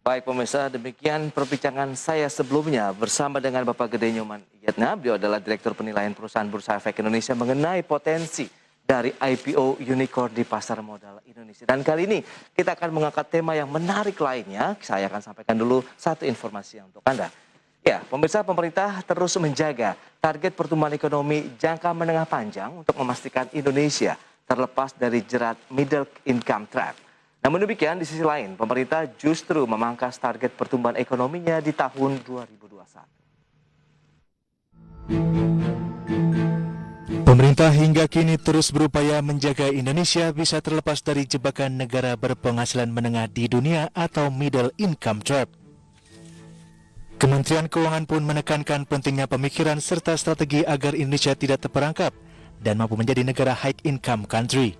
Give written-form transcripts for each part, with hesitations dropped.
Baik pemirsa, demikian perbincangan saya sebelumnya bersama dengan Bapak Gede Nyoman Iyadna. Beliau adalah Direktur Penilaian Perusahaan Bursa Efek Indonesia mengenai potensi dari IPO unicorn di pasar modal Indonesia. Dan kali ini kita akan mengangkat tema yang menarik lainnya. Saya akan sampaikan dulu satu informasi untuk Anda. Ya, pemirsa, pemerintah terus menjaga target pertumbuhan ekonomi jangka menengah panjang untuk memastikan Indonesia terlepas dari jerat middle income trap. Namun demikian, di sisi lain, pemerintah justru memangkas target pertumbuhan ekonominya di tahun 2021. Pemerintah hingga kini terus berupaya menjaga Indonesia bisa terlepas dari jebakan negara berpenghasilan menengah di dunia atau middle income trap. Kementerian Keuangan pun menekankan pentingnya pemikiran serta strategi agar Indonesia tidak terperangkap dan mampu menjadi negara high income country.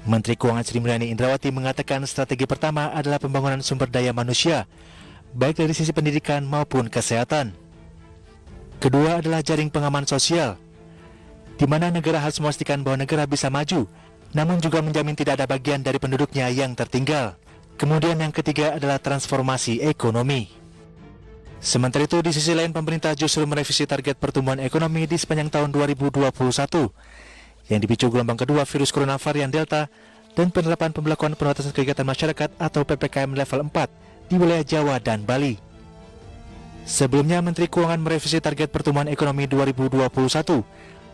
Menteri Keuangan Sri Mulyani Indrawati mengatakan strategi pertama adalah pembangunan sumber daya manusia, baik dari sisi pendidikan maupun kesehatan. Kedua adalah jaring pengaman sosial, di mana negara harus memastikan bahwa negara bisa maju, namun juga menjamin tidak ada bagian dari penduduknya yang tertinggal. Kemudian yang ketiga adalah transformasi ekonomi. Sementara itu, di sisi lain pemerintah justru merevisi target pertumbuhan ekonomi di sepanjang tahun 2021, yang dipicu gelombang kedua virus corona varian Delta dan penerapan pembelakuan pembatasan kegiatan masyarakat atau PPKM level 4 di wilayah Jawa dan Bali. Sebelumnya, Menteri Keuangan merevisi target pertumbuhan ekonomi 2021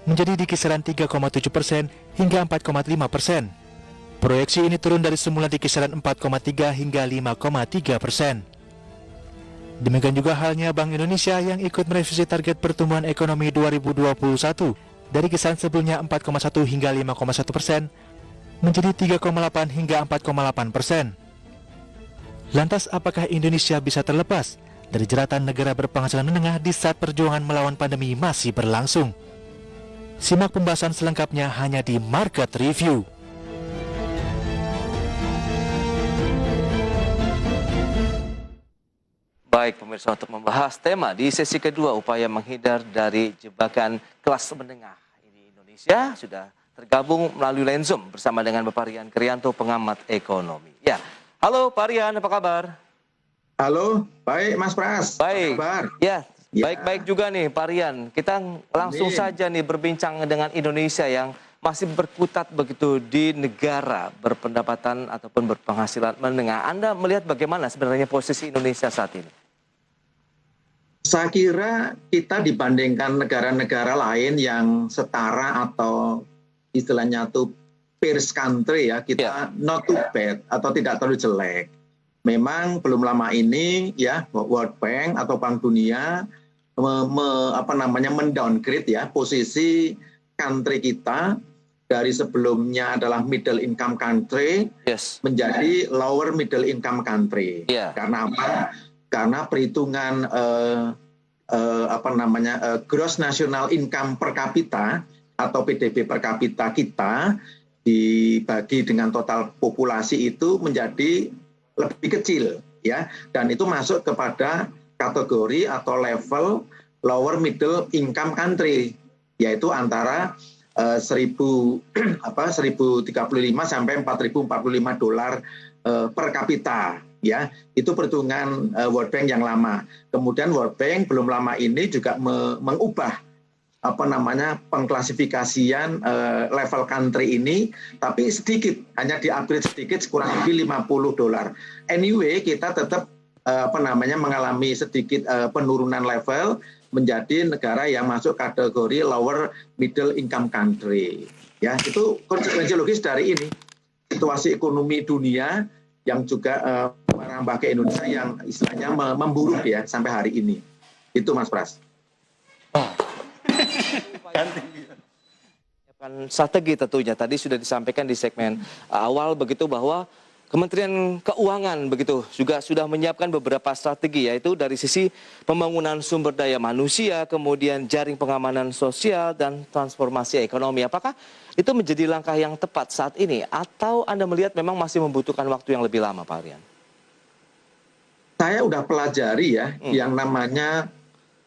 menjadi di kisaran 3,7% hingga 4,5%. Proyeksi ini turun dari semula di kisaran 4,3 hingga 5,3%. Demikian juga halnya Bank Indonesia yang ikut merevisi target pertumbuhan ekonomi 2021 dari kisaran sebelumnya 4,1 hingga 5,1% menjadi 3,8 hingga 4,8%. Lantas apakah Indonesia bisa terlepas dari jeratan negara berpenghasilan menengah di saat perjuangan melawan pandemi masih berlangsung? Simak pembahasan selengkapnya hanya di Market Review. Baik pemirsa, untuk membahas tema di sesi kedua upaya menghindar dari jebakan kelas menengah di Indonesia sudah tergabung melalui line Zoom bersama dengan Bapak Rian Krianto, pengamat ekonomi. Ya, halo Pak Rian, apa kabar? Halo, baik Mas Pras. Baik, ya, baik-baik juga nih Pak Rian. Kita langsung saja nih berbincang dengan Indonesia yang masih berkutat begitu di negara berpendapatan ataupun berpenghasilan menengah. Anda melihat bagaimana sebenarnya posisi Indonesia saat ini? Saya kira kita dibandingkan negara-negara lain yang setara atau istilahnya tuh peers country ya, kita not too bad atau tidak terlalu jelek. Memang belum lama ini ya World Bank atau Bank Dunia mendowngrade ya posisi country kita dari sebelumnya adalah middle income country menjadi lower middle income country. Karena apa? Karena perhitungan gross national income per kapita atau PDB per kapita kita dibagi dengan total populasi itu menjadi lebih kecil ya, dan itu masuk kepada kategori atau level lower middle income country, yaitu antara 1.035 sampai 4.045 dolar per kapita ya. Itu perhitungan World Bank yang lama. Kemudian World Bank belum lama ini juga mengubah pengklasifikasian level country ini, tapi sedikit, hanya di-upgrade sedikit, kurang lebih 50 dolar. Anyway, kita tetap mengalami sedikit penurunan level menjadi negara yang masuk kategori lower middle income country. Ya, itu konsekuensi logis dari ini. Situasi ekonomi dunia yang juga merambah ke Indonesia yang istilahnya memburuk ya sampai hari ini. Itu Mas Pras. Strategi tentunya tadi sudah disampaikan di segmen awal begitu bahwa Kementerian Keuangan begitu juga sudah menyiapkan beberapa strategi, yaitu dari sisi pembangunan sumber daya manusia, kemudian jaring pengamanan sosial dan transformasi ekonomi. Apakah itu menjadi langkah yang tepat saat ini atau Anda melihat memang masih membutuhkan waktu yang lebih lama, Pak Rian? Saya udah pelajari ya yang namanya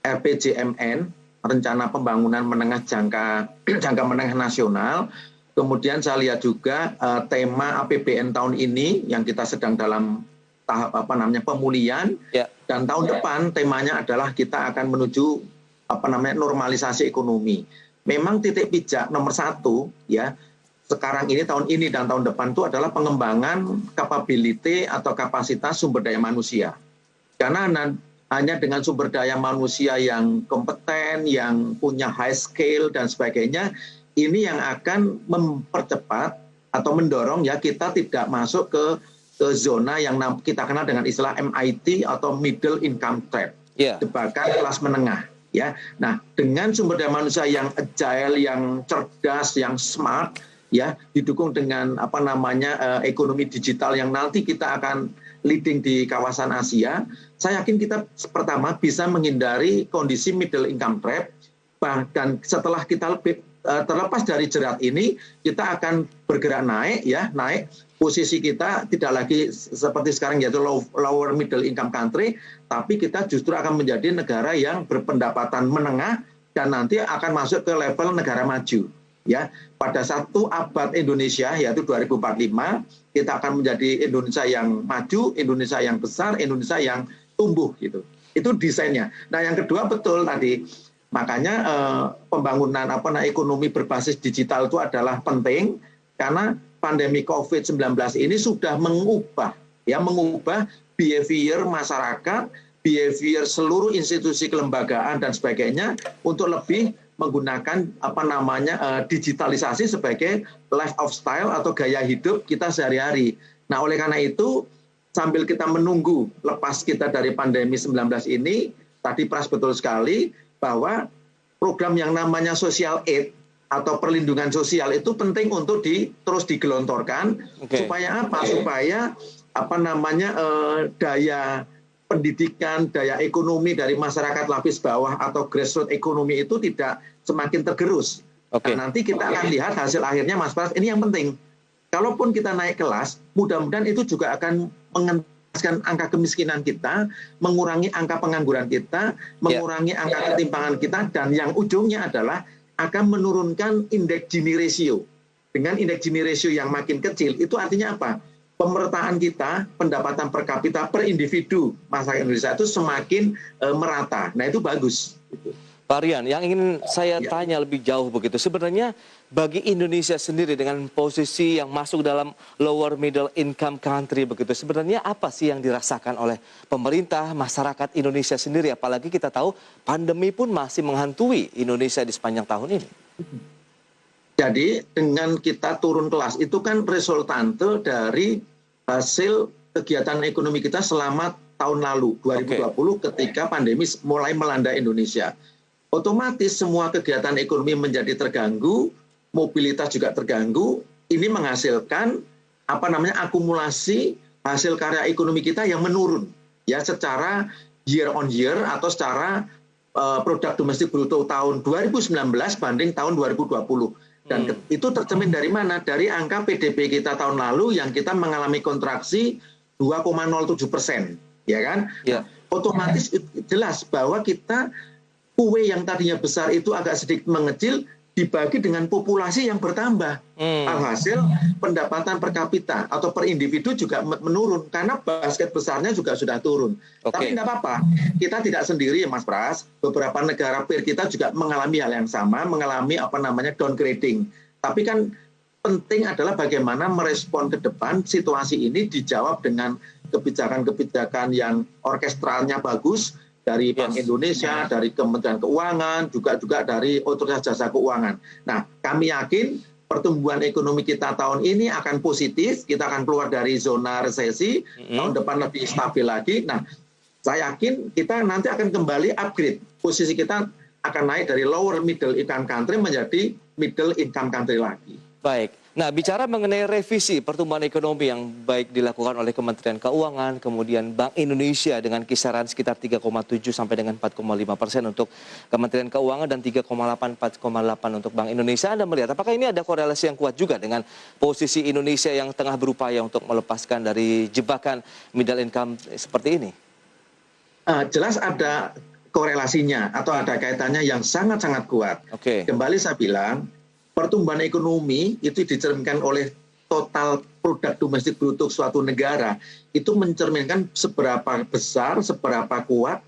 RPJMN, Rencana Pembangunan Menengah Jangka Menengah Nasional. Kemudian saya lihat juga tema APBN tahun ini yang kita sedang dalam tahap pemulihan, dan tahun depan temanya adalah kita akan menuju normalisasi ekonomi. Memang titik pijak nomor satu ya sekarang ini, tahun ini dan tahun depan itu adalah pengembangan capability atau kapasitas sumber daya manusia. Karena hanya dengan sumber daya manusia yang kompeten, yang punya high skill dan sebagainya, ini yang akan mempercepat atau mendorong ya kita tidak masuk ke zona yang kita kenal dengan istilah MIT atau middle income trap, jebakan kelas menengah. Ya, nah dengan sumber daya manusia yang agile, yang cerdas, yang smart, ya didukung dengan ekonomi digital yang nanti kita akan leading di kawasan Asia, saya yakin kita pertama bisa menghindari kondisi middle income trap, dan setelah kita terlepas dari jerat ini, kita akan bergerak naik posisi kita tidak lagi seperti sekarang yaitu lower middle income country, tapi kita justru akan menjadi negara yang berpendapatan menengah dan nanti akan masuk ke level negara maju. Ya, pada satu abad Indonesia yaitu 2045 kita akan menjadi Indonesia yang maju, Indonesia yang besar, Indonesia yang tumbuh gitu. Itu desainnya. Nah, yang kedua betul tadi. Makanya pembangunan ekonomi berbasis digital itu adalah penting karena pandemi COVID-19 ini sudah mengubah behavior masyarakat, behavior seluruh institusi kelembagaan dan sebagainya untuk lebih menggunakan digitalisasi sebagai lifestyle atau gaya hidup kita sehari-hari. Nah, oleh karena itu sambil kita menunggu lepas kita dari pandemi 19 ini, tadi Pras betul sekali bahwa program yang namanya social aid atau perlindungan sosial itu penting untuk terus digelontorkan. Supaya apa? Supaya daya pendidikan, daya ekonomi dari masyarakat lapis bawah atau grassroots ekonomi itu tidak semakin tergerus. Nah, nanti kita akan lihat hasil akhirnya, Mas Pras. Ini yang penting. Kalaupun kita naik kelas, mudah-mudahan itu juga akan mengentaskan angka kemiskinan kita, mengurangi angka pengangguran kita, mengurangi angka ketimpangan kita, dan yang ujungnya adalah akan menurunkan indeks Gini ratio. Dengan indeks Gini ratio yang makin kecil, itu artinya apa? Pemerataan kita, pendapatan per kapita per individu masyarakat Indonesia itu semakin merata. Nah, itu bagus. Pak Rian, yang ingin saya tanya lebih jauh begitu, sebenarnya bagi Indonesia sendiri dengan posisi yang masuk dalam lower middle income country begitu, sebenarnya apa sih yang dirasakan oleh pemerintah, masyarakat Indonesia sendiri? Apalagi kita tahu pandemi pun masih menghantui Indonesia di sepanjang tahun ini. Jadi dengan kita turun kelas itu kan resultante dari hasil kegiatan ekonomi kita selama tahun lalu 2020 ketika pandemi mulai melanda Indonesia. Otomatis semua kegiatan ekonomi menjadi terganggu, mobilitas juga terganggu. Ini menghasilkan akumulasi hasil karya ekonomi kita yang menurun ya secara year on year atau secara produk domestik bruto tahun 2019 banding tahun 2020. Dan itu tercermin dari mana? Dari angka PDB kita tahun lalu yang kita mengalami kontraksi 2,07%, ya kan? Ya. Otomatis jelas bahwa kita kue yang tadinya besar itu agak sedikit mengecil dibagi dengan populasi yang bertambah. Alhasil pendapatan per kapita atau per individu juga menurun karena basket besarnya juga sudah turun. Tapi tidak apa-apa, kita tidak sendiri ya Mas Pras. Beberapa negara peer kita juga mengalami hal yang sama, mengalami downgrading. Tapi kan penting adalah bagaimana merespon ke depan situasi ini dijawab dengan kebijakan-kebijakan yang orkestralnya bagus dari Bank Indonesia, dari Kementerian Keuangan, juga dari Otoritas Jasa Keuangan. Nah, kami yakin pertumbuhan ekonomi kita tahun ini akan positif, kita akan keluar dari zona resesi, tahun depan lebih stabil lagi. Nah, saya yakin kita nanti akan kembali upgrade. Posisi kita akan naik dari lower middle income country menjadi middle income country lagi. Baik. Nah, bicara mengenai revisi pertumbuhan ekonomi yang baik dilakukan oleh Kementerian Keuangan, kemudian Bank Indonesia dengan kisaran sekitar 3,7 sampai dengan 4,5% untuk Kementerian Keuangan dan 3,8-4,8 untuk Bank Indonesia. Anda melihat apakah ini ada korelasi yang kuat juga dengan posisi Indonesia yang tengah berupaya untuk melepaskan dari jebakan middle income seperti ini? Jelas ada korelasinya atau ada kaitannya yang sangat-sangat kuat. Kembali saya bilang, pertumbuhan ekonomi itu dicerminkan oleh total produk domestik bruto suatu negara itu mencerminkan seberapa besar, seberapa kuat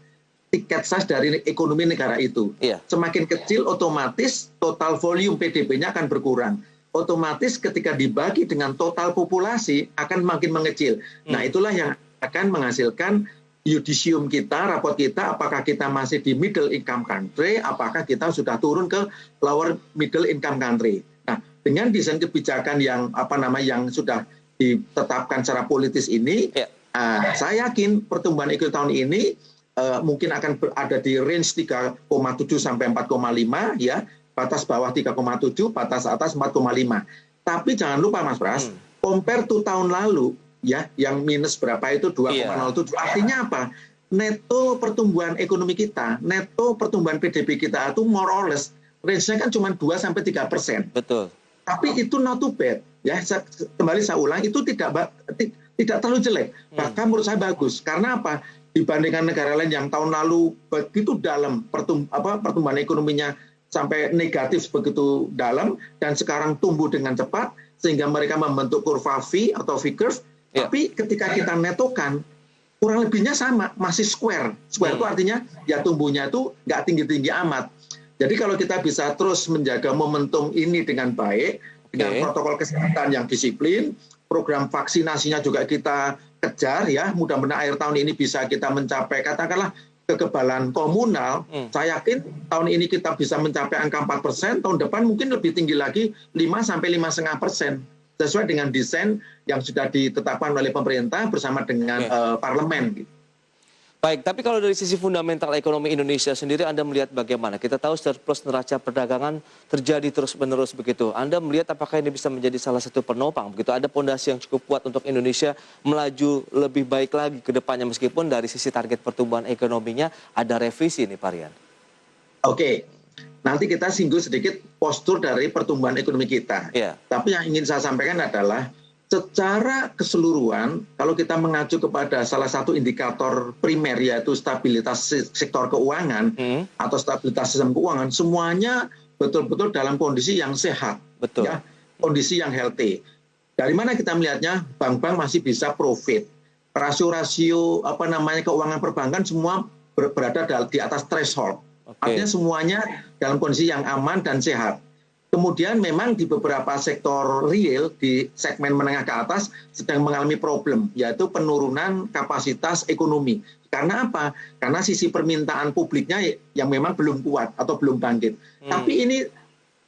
tiket size dari ekonomi negara itu. Iya. Semakin kecil otomatis total volume PDB-nya akan berkurang. Otomatis ketika dibagi dengan total populasi akan makin mengecil. Nah, itulah yang akan menghasilkan yudisium kita, raport kita, apakah kita masih di middle income country, apakah kita sudah turun ke lower middle income country. Nah, dengan desain kebijakan yang yang sudah ditetapkan secara politis ini, saya yakin pertumbuhan ekonomi tahun ini mungkin akan berada di range 3,7 sampai 4,5 ya, batas bawah 3,7, batas atas 4,5. Tapi jangan lupa Mas Pras, compare to tahun lalu ya, yang minus berapa itu 2,07. Artinya apa? Neto pertumbuhan ekonomi kita, neto pertumbuhan PDB kita itu more or less range-nya kan cuma 2 sampai 3%. Betul. Tapi itu not too bad ya. Kembali saya ulang, itu tidak terlalu jelek. Bahkan menurut saya bagus. Karena apa? Dibandingkan negara lain yang tahun lalu begitu dalam pertumbuhan ekonominya sampai negatif begitu dalam, dan sekarang tumbuh dengan cepat sehingga mereka membentuk kurva V atau V curve. Tapi ketika kita netokan kurang lebihnya sama, masih square. Square itu artinya ya tumbuhnya itu nggak tinggi-tinggi amat. Jadi kalau kita bisa terus menjaga momentum ini dengan baik, dengan protokol kesehatan yang disiplin, program vaksinasinya juga kita kejar ya, mudah-mudahan akhir tahun ini bisa kita mencapai katakanlah kekebalan komunal. Saya yakin tahun ini kita bisa mencapai angka 4%, tahun depan mungkin lebih tinggi lagi 5 sampai 5,5%, sesuai dengan desain yang sudah ditetapkan oleh pemerintah bersama dengan parlemen. Baik, tapi kalau dari sisi fundamental ekonomi Indonesia sendiri, Anda melihat bagaimana? Kita tahu surplus neraca perdagangan terjadi terus-menerus begitu. Anda melihat apakah ini bisa menjadi salah satu penopang begitu? Ada pondasi yang cukup kuat untuk Indonesia melaju lebih baik lagi ke depannya, meskipun dari sisi target pertumbuhan ekonominya ada revisi nih, Pak Rian. Oke, nanti kita singgung sedikit postur dari pertumbuhan ekonomi kita. Tapi yang ingin saya sampaikan adalah secara keseluruhan, kalau kita mengacu kepada salah satu indikator primer yaitu stabilitas sektor keuangan atau stabilitas sistem keuangan, semuanya betul-betul dalam kondisi yang sehat, ya, kondisi yang healthy. Dari mana kita melihatnya? Bank-bank masih bisa profit. Rasio-rasio keuangan perbankan semua berada di atas threshold. Artinya semuanya dalam kondisi yang aman dan sehat. Kemudian memang di beberapa sektor real, di segmen menengah ke atas sedang mengalami problem, yaitu penurunan kapasitas ekonomi. Karena apa? Karena sisi permintaan publiknya yang memang belum kuat atau belum bangkit. Tapi ini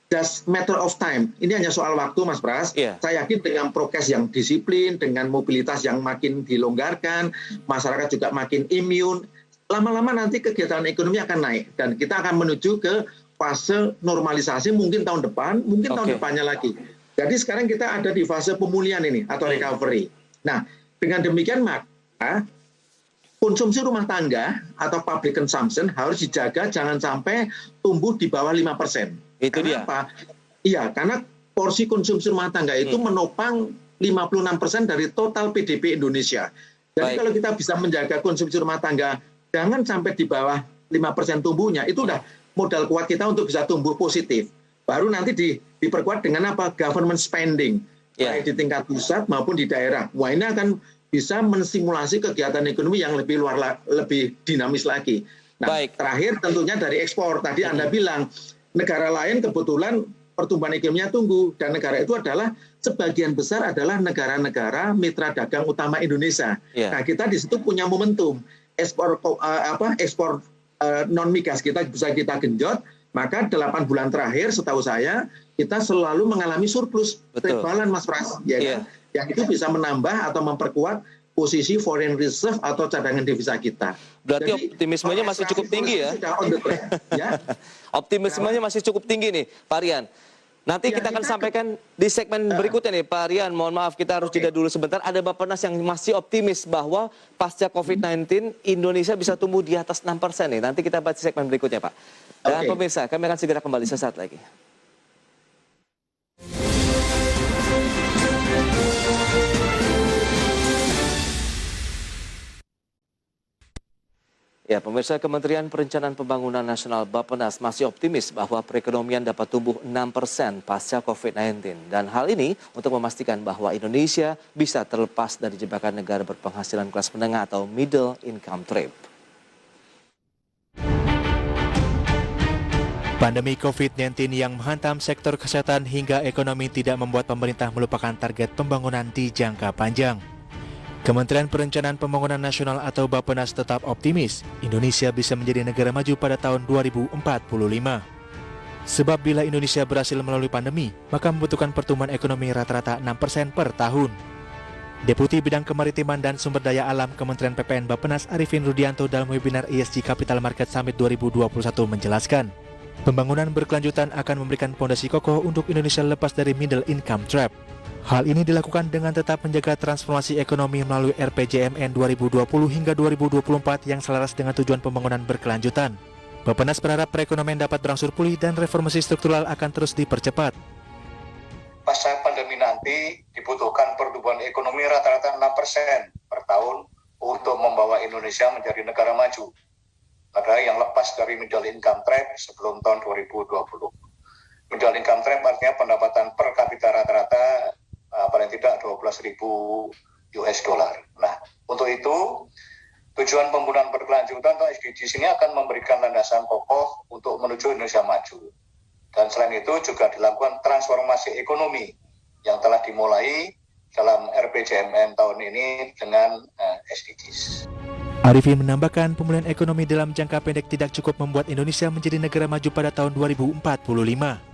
just matter of time. Ini hanya soal waktu, Mas Pras. Saya yakin dengan prokes yang disiplin, dengan mobilitas yang makin dilonggarkan, masyarakat juga makin immune, lama-lama nanti kegiatan ekonomi akan naik. Dan kita akan menuju ke fase normalisasi mungkin tahun depan, mungkin tahun depannya lagi. Jadi sekarang kita ada di fase pemulihan ini atau recovery. Nah, dengan demikian maka konsumsi rumah tangga atau public consumption harus dijaga jangan sampai tumbuh di bawah 5%. Itu karena dia. Apa? Iya, karena porsi konsumsi rumah tangga itu menopang 56% dari total PDB Indonesia. Jadi kalau kita bisa menjaga konsumsi rumah tangga jangan sampai di bawah 5% tumbuhnya, itu udah modal kuat kita untuk bisa tumbuh positif. Baru nanti diperkuat dengan apa? Government spending, baik di tingkat pusat maupun di daerah. Wah, ini akan bisa mensimulasi kegiatan ekonomi yang lebih dinamis lagi. Nah, terakhir tentunya dari ekspor. Tadi Anda bilang negara lain kebetulan pertumbuhan ekonominya tunggu, dan negara itu adalah sebagian besar adalah negara-negara mitra dagang utama Indonesia. Nah, kita di situ punya momentum ekspor non migas kita bisa kita genjot, maka 8 bulan terakhir setahu saya kita selalu mengalami surplus trade Mas Pras, ya kan? Yang itu bisa menambah atau memperkuat posisi foreign reserve atau cadangan devisa kita. Berarti optimismenya masih cukup tinggi ya? Optimismenya masih cukup tinggi nih, Pak Rian. Nanti kita akan sampaikan di segmen berikutnya nih, Pak Rian. Mohon maaf, kita harus jeda dulu sebentar. Ada Bappenas yang masih optimis bahwa pasca COVID-19 Indonesia bisa tumbuh di atas 6% nih. Nanti kita bahas di segmen berikutnya, Pak. Dan pemirsa, kami akan segera kembali sesaat lagi. Ya, pemirsa, Kementerian Perencanaan Pembangunan Nasional Bappenas masih optimis bahwa perekonomian dapat tumbuh 6% pasca COVID-19. Dan hal ini untuk memastikan bahwa Indonesia bisa terlepas dari jebakan negara berpenghasilan kelas menengah atau middle income trap. Pandemi COVID-19 yang menghantam sektor kesehatan hingga ekonomi tidak membuat pemerintah melupakan target pembangunan di jangka panjang. Kementerian Perencanaan Pembangunan Nasional atau Bappenas tetap optimis Indonesia bisa menjadi negara maju pada tahun 2045. Sebab bila Indonesia berhasil melalui pandemi, maka membutuhkan pertumbuhan ekonomi rata-rata 6% per tahun. Deputi Bidang Kemaritiman dan Sumber Daya Alam Kementerian PPN Bappenas Arifin Rudianto dalam webinar ESG Capital Market Summit 2021 menjelaskan, pembangunan berkelanjutan akan memberikan fondasi kokoh untuk Indonesia lepas dari middle income trap. Hal ini dilakukan dengan tetap menjaga transformasi ekonomi melalui RPJMN 2020 hingga 2024 yang selaras dengan tujuan pembangunan berkelanjutan. Bappenas berharap perekonomian dapat berangsur pulih dan reformasi struktural akan terus dipercepat. Pasca pandemi nanti dibutuhkan pertumbuhan ekonomi rata-rata 6% per tahun untuk membawa Indonesia menjadi negara maju. Negara yang lepas dari middle income trap sebelum tahun 2020. Middle income trap artinya pendapatan per kapita rata-rata paling tidak 12.000 US dollar. Nah, untuk itu tujuan pembangunan berkelanjutan atau SDGs ini akan memberikan landasan kokoh untuk menuju Indonesia maju. Dan selain itu juga dilakukan transformasi ekonomi yang telah dimulai dalam RPJMN tahun ini dengan SDGs. Arifin menambahkan pemulihan ekonomi dalam jangka pendek tidak cukup membuat Indonesia menjadi negara maju pada tahun 2045.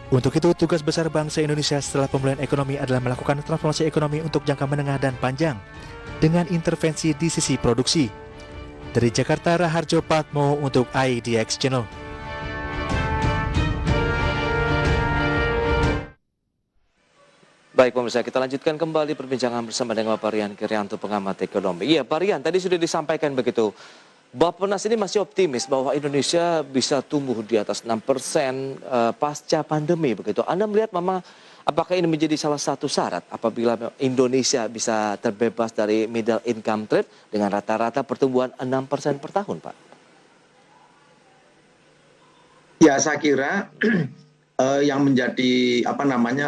Untuk itu, tugas besar bangsa Indonesia setelah pemulihan ekonomi adalah melakukan transformasi ekonomi untuk jangka menengah dan panjang dengan intervensi di sisi produksi. Dari Jakarta, Raharjo Patmo untuk IDX Channel. Baik pemirsa, kita lanjutkan kembali perbincangan bersama dengan Bapak Rian Kirianto, pengamat ekonomi. Iya Pak Rian, tadi sudah disampaikan begitu. Bappenas ini masih optimis bahwa Indonesia bisa tumbuh di atas 6% pasca pandemi begitu. Anda melihat apakah ini menjadi salah satu syarat apabila Indonesia bisa terbebas dari middle income trap dengan rata-rata pertumbuhan 6% per tahun, Pak? Ya, saya kira yang menjadi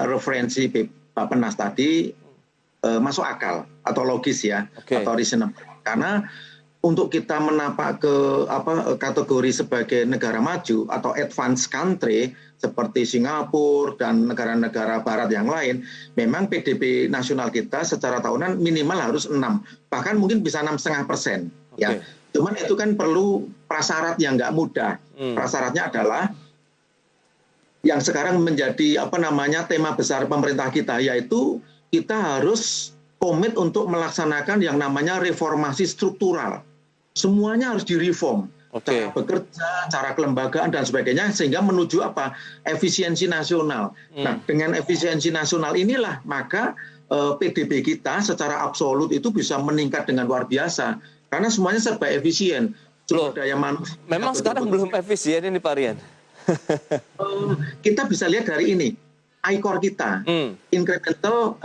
referensi Bappenas tadi masuk akal atau logis ya, atau reasonable. Karena untuk kita menapak ke kategori sebagai negara maju atau advanced country seperti Singapura dan negara-negara barat yang lain, memang PDB nasional kita secara tahunan minimal harus 6, bahkan mungkin bisa 6,5%. Ya, cuman itu kan perlu prasyarat yang nggak mudah. Prasyaratnya adalah yang sekarang menjadi tema besar pemerintah kita, yaitu kita harus komit untuk melaksanakan yang namanya reformasi struktural. Semuanya harus direform, cara bekerja, cara kelembagaan dan sebagainya, sehingga menuju efisiensi nasional. Nah, dengan efisiensi nasional inilah maka PDB kita secara absolut itu bisa meningkat dengan luar biasa, karena semuanya serba efisien. Loh, daya manusia. Memang sekarang belum efisien ini Pak Rian. Kita bisa lihat dari ini. ICOR kita, incremental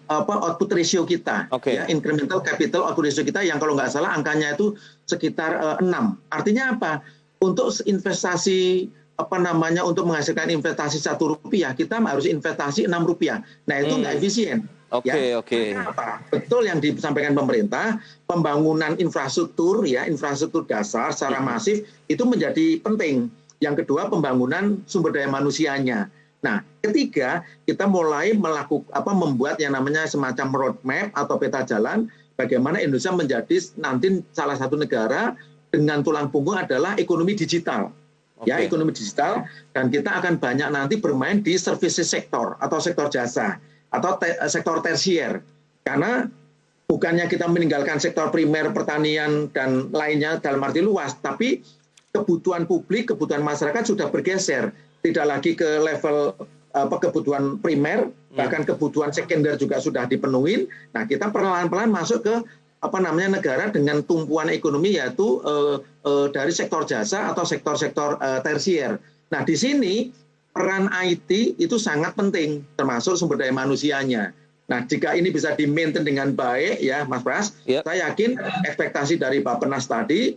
output ratio kita, ya, incremental capital output ratio kita yang kalau nggak salah angkanya itu sekitar 6. Artinya apa? Untuk investasi untuk menghasilkan investasi Rp1, kita harus investasi Rp6. Nah, itu nggak efisien. Betul yang disampaikan pemerintah, pembangunan infrastruktur dasar secara masif itu menjadi penting. Yang kedua, pembangunan sumber daya manusianya. Nah, ketiga, kita mulai membuat yang namanya semacam roadmap atau peta jalan bagaimana Indonesia menjadi nanti salah satu negara dengan tulang punggung adalah ekonomi digital. Ya, ekonomi digital, dan kita akan banyak nanti bermain di services sektor atau sektor jasa atau sektor tersier. Karena bukannya kita meninggalkan sektor primer, pertanian dan lainnya dalam arti luas, tapi kebutuhan publik, kebutuhan masyarakat sudah bergeser. Tidak lagi ke level kebutuhan primer, bahkan kebutuhan sekunder juga sudah dipenuhi. Nah, kita perlahan-lahan masuk ke negara dengan tumpuan ekonomi, yaitu dari sektor jasa atau sektor-sektor tersier. Nah, di sini peran IT itu sangat penting, termasuk sumber daya manusianya. Nah, jika ini bisa di-maintain dengan baik, ya Mas Pras, saya yakin ekspektasi dari Bappenas tadi,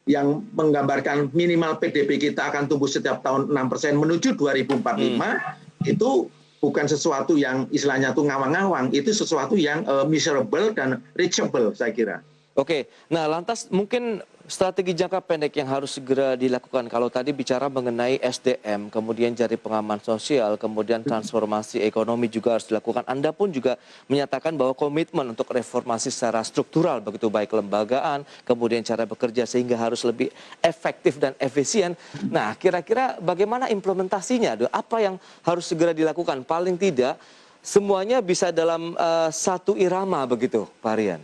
yang menggambarkan minimal PDB kita akan tumbuh setiap tahun 6% menuju 2045 itu bukan sesuatu yang istilahnya tuh ngawang-ngawang, itu sesuatu yang measurable dan reachable saya kira. Oke, nah lantas mungkin strategi jangka pendek yang harus segera dilakukan. Kalau tadi bicara mengenai SDM, kemudian jaring pengaman sosial, kemudian transformasi ekonomi juga harus dilakukan. Anda pun juga menyatakan bahwa komitmen untuk reformasi secara struktural, begitu baik kelembagaan, kemudian cara bekerja sehingga harus lebih efektif dan efisien. Nah, kira-kira bagaimana implementasinya? Apa yang harus segera dilakukan? Paling tidak semuanya bisa dalam satu irama begitu, Pak Rian.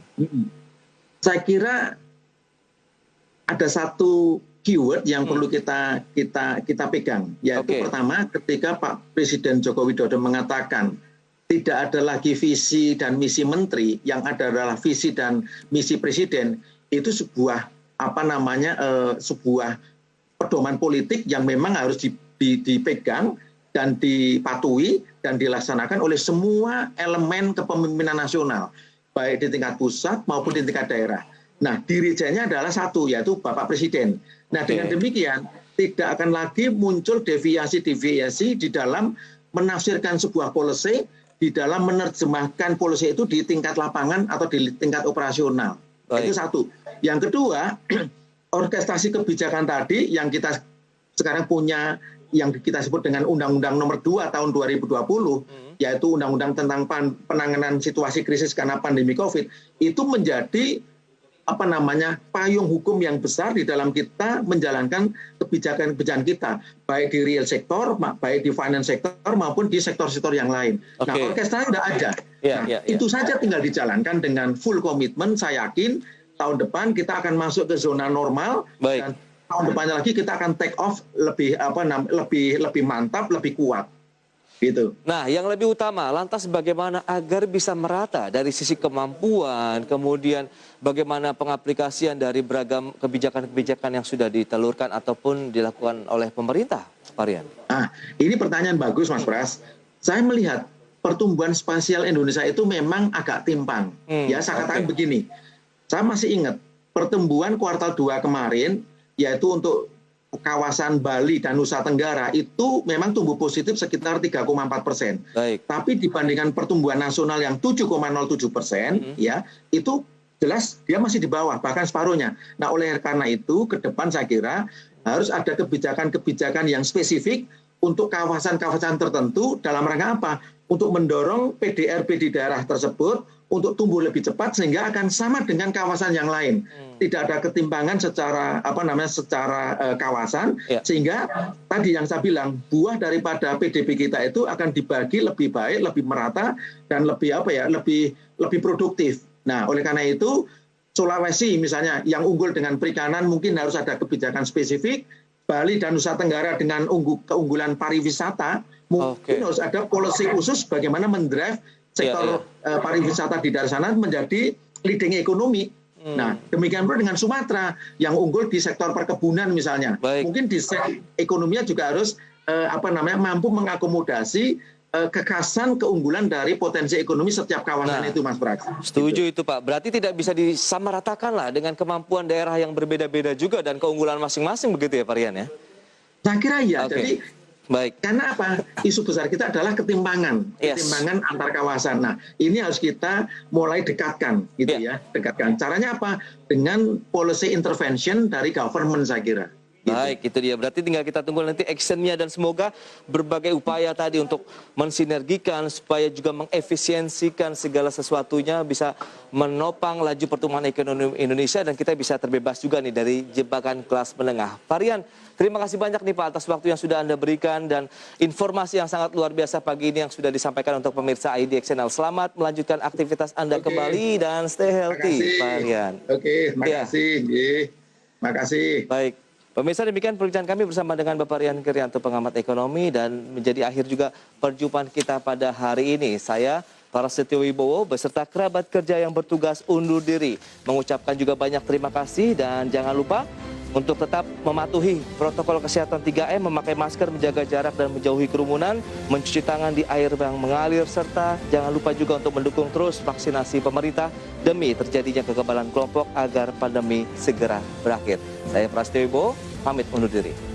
Saya kira ada satu keyword yang perlu kita pegang, yaitu pertama ketika Pak Presiden Joko Widodo mengatakan tidak ada lagi visi dan misi menteri, yang ada adalah visi dan misi presiden, itu sebuah sebuah pedoman politik yang memang harus dipegang dan dipatuhi dan dilaksanakan oleh semua elemen kepemimpinan nasional, baik di tingkat pusat maupun di tingkat daerah. Nah, dirijennya adalah satu, yaitu Bapak Presiden. Nah, dengan demikian tidak akan lagi muncul deviasi-deviasi di dalam menafsirkan sebuah policy, di dalam menerjemahkan policy itu di tingkat lapangan atau di tingkat operasional. Itu satu. Yang kedua, orkestrasi kebijakan tadi yang kita sekarang punya, yang kita sebut dengan Undang-Undang Nomor 2 Tahun 2020, yaitu Undang-Undang tentang penanganan situasi krisis karena pandemi COVID, itu menjadi payung hukum yang besar di dalam kita menjalankan kebijakan-kebijakan kita, baik di real sektor, baik di finance sektor maupun di sektor-sektor yang lain. Nah, orkestranya sudah ada. Itu saja tinggal dijalankan dengan full komitmen. Saya yakin tahun depan kita akan masuk ke zona normal. Dan tahun depannya lagi kita akan take off lebih mantap, lebih kuat. Gitu. Nah, yang lebih utama, lantas bagaimana agar bisa merata dari sisi kemampuan, kemudian bagaimana pengaplikasian dari beragam kebijakan-kebijakan yang sudah ditelurkan ataupun dilakukan oleh pemerintah, Pak Rian? Nah, ini pertanyaan bagus, Mas Pras. Saya melihat pertumbuhan spasial Indonesia itu memang agak timpang. Ya, saya katakan begini. Saya masih ingat pertumbuhan kuartal 2 kemarin, yaitu untuk kawasan Bali dan Nusa Tenggara itu memang tumbuh positif sekitar 3,4%. Tapi dibandingkan pertumbuhan nasional yang 7,07%, ya itu jelas dia masih di bawah, bahkan separuhnya. Nah, oleh karena itu ke depan saya kira harus ada kebijakan-kebijakan yang spesifik untuk kawasan-kawasan tertentu dalam rangka apa? Untuk mendorong PDRB di daerah tersebut untuk tumbuh lebih cepat sehingga akan sama dengan kawasan yang lain. Tidak ada ketimpangan secara kawasan, sehingga tadi yang saya bilang buah daripada PDB kita itu akan dibagi lebih baik, lebih merata dan lebih lebih produktif. Nah, oleh karena itu Sulawesi misalnya yang unggul dengan perikanan mungkin harus ada kebijakan spesifik. Bali dan Nusa Tenggara dengan keunggulan pariwisata mungkin harus ada policy khusus bagaimana mendrive sektor pariwisata di daerah sana menjadi leading ekonomi. Nah, demikian pula dengan Sumatera yang unggul di sektor perkebunan misalnya. Mungkin di sektor ekonominya juga harus mampu mengakomodasi kekhasan keunggulan dari potensi ekonomi setiap kawasan itu, Mas Pras. Setuju itu, Pak. Berarti tidak bisa disamaratakan lah dengan kemampuan daerah yang berbeda-beda juga dan keunggulan masing-masing begitu ya, Pak Rian ya? Saya kira iya. Jadi karena apa? Isu besar kita adalah ketimpangan antar kawasan. Nah, ini harus kita mulai dekatkan, gitu ya, dekatkan. Caranya apa? Dengan policy intervention dari government, saya kira. Baik, itu dia. Berarti tinggal kita tunggu nanti actionnya dan semoga berbagai upaya tadi untuk mensinergikan supaya juga mengefisiensikan segala sesuatunya bisa menopang laju pertumbuhan ekonomi Indonesia dan kita bisa terbebas juga nih dari jebakan kelas menengah. Pak Rian, terima kasih banyak nih Pak atas waktu yang sudah Anda berikan dan informasi yang sangat luar biasa pagi ini yang sudah disampaikan untuk pemirsa IDX Channel. Selamat melanjutkan aktivitas Anda kembali dan stay healthy, Pak Rian. Makasih. Makasih. Baik. Pemirsa, demikian perbincangan kami bersama dengan Bapak Rian Krianto, pengamat ekonomi, dan menjadi akhir juga perjumpaan kita pada hari ini. Saya, Prasetyo Wibowo, beserta kerabat kerja yang bertugas undur diri, mengucapkan juga banyak terima kasih dan jangan lupa untuk tetap mematuhi protokol kesehatan 3M, memakai masker, menjaga jarak dan menjauhi kerumunan, mencuci tangan di air yang mengalir, serta jangan lupa juga untuk mendukung terus vaksinasi pemerintah demi terjadinya kekebalan kelompok agar pandemi segera berakhir. Saya Prasetyo Wibowo, pamit undur diri.